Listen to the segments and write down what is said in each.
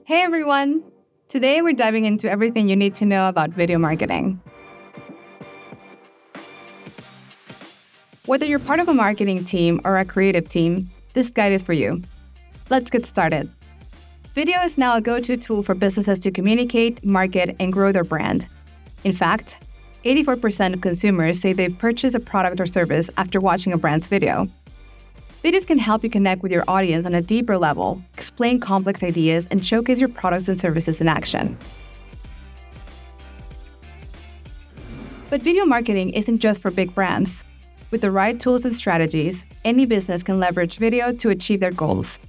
Hey everyone! Today we're diving into everything you need to know about video marketing. Whether you're part of a marketing team or a creative team, this guide is for you. Let's get started. Video is now a go-to tool for businesses to communicate, market, and grow their brand. In fact, 84% of consumers say they've purchased a product or service after watching a brand's video. Videos can help you connect with your audience on a deeper level, explain complex ideas, and showcase your products and services in action. But video marketing isn't just for big brands. With the right tools and strategies, any business can leverage video to achieve their goals.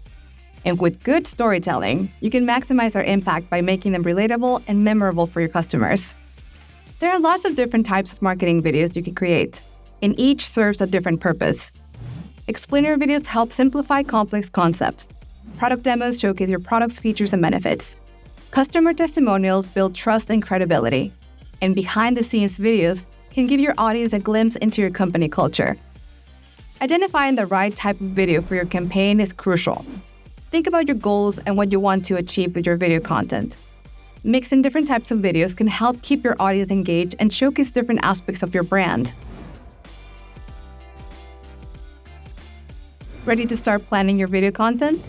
And with good storytelling, you can maximize their impact by making them relatable and memorable for your customers. There are lots of different types of marketing videos you can create, and each serves a different purpose. Explainer videos help simplify complex concepts. Product demos showcase your product's features and benefits. Customer testimonials build trust and credibility. And behind-the-scenes videos can give your audience a glimpse into your company culture. Identifying the right type of video for your campaign is crucial. Think about your goals and what you want to achieve with your video content. Mixing different types of videos can help keep your audience engaged and showcase different aspects of your brand. Ready to start planning your video content?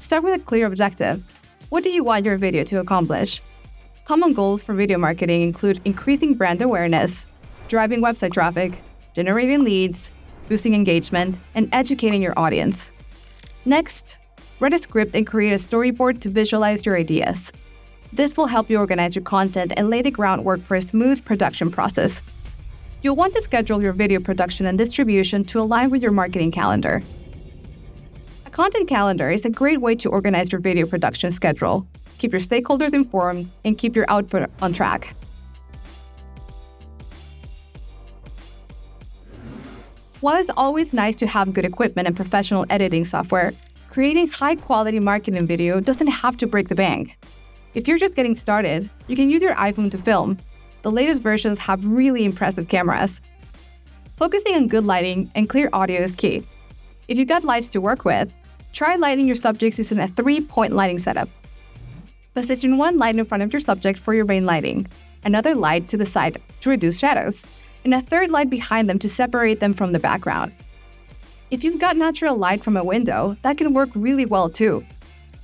Start with a clear objective. What do you want your video to accomplish? Common goals for video marketing include increasing brand awareness, driving website traffic, generating leads, boosting engagement, and educating your audience. Next, write a script and create a storyboard to visualize your ideas. This will help you organize your content and lay the groundwork for a smooth production process. You'll want to schedule your video production and distribution to align with your marketing calendar. A content calendar is a great way to organize your video production schedule, keep your stakeholders informed, and keep your output on track. While it's always nice to have good equipment and professional editing software, creating high-quality marketing video doesn't have to break the bank. If you're just getting started, you can use your iPhone to film. The latest versions have really impressive cameras. Focusing on good lighting and clear audio is key. If you've got lights to work with, try lighting your subjects using a 3-point lighting setup. Position one light in front of your subject for your main lighting, another light to the side to reduce shadows, and a third light behind them to separate them from the background. If you've got natural light from a window, that can work really well too.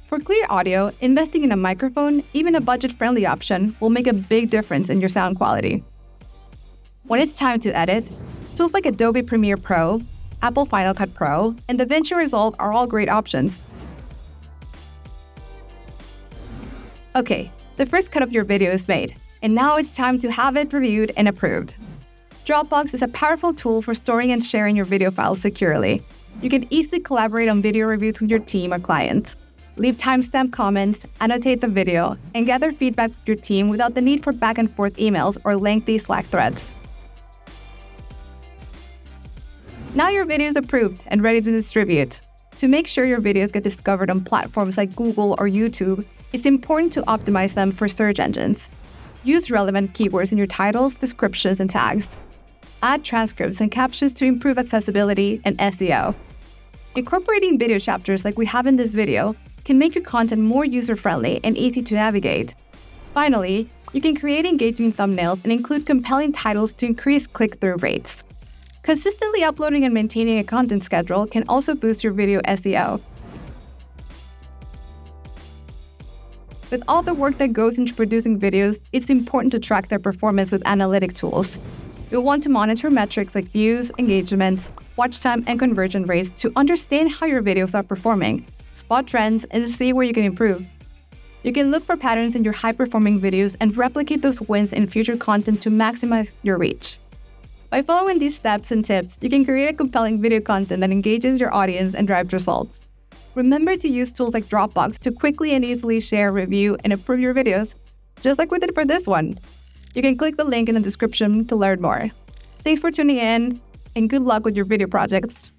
For clear audio, investing in a microphone, even a budget-friendly option, will make a big difference in your sound quality. When it's time to edit, tools like Adobe Premiere Pro, Apple Final Cut Pro, and DaVinci Resolve are all great options. Okay, the first cut of your video is made, and now it's time to have it reviewed and approved. Dropbox is a powerful tool for storing and sharing your video files securely. You can easily collaborate on video reviews with your team or clients. Leave timestamp comments, annotate the video, and gather feedback with your team without the need for back-and-forth emails or lengthy Slack threads. Now your video is approved and ready to distribute. To make sure your videos get discovered on platforms like Google or YouTube, it's important to optimize them for search engines. Use relevant keywords in your titles, descriptions, and tags. Add transcripts and captions to improve accessibility and SEO. Incorporating video chapters like we have in this video can make your content more user-friendly and easy to navigate. Finally, you can create engaging thumbnails and include compelling titles to increase click-through rates. Consistently uploading and maintaining a content schedule can also boost your video SEO. With all the work that goes into producing videos, it's important to track their performance with analytic tools. You'll want to monitor metrics like views, engagements, watch time, and conversion rates to understand how your videos are performing, spot trends, and see where you can improve. You can look for patterns in your high-performing videos and replicate those wins in future content to maximize your reach. By following these steps and tips, you can create a compelling video content that engages your audience and drives results. Remember to use tools like Dropbox to quickly and easily share, review, and approve your videos, just like we did for this one. You can click the link in the description to learn more. Thanks for tuning in, and good luck with your video projects.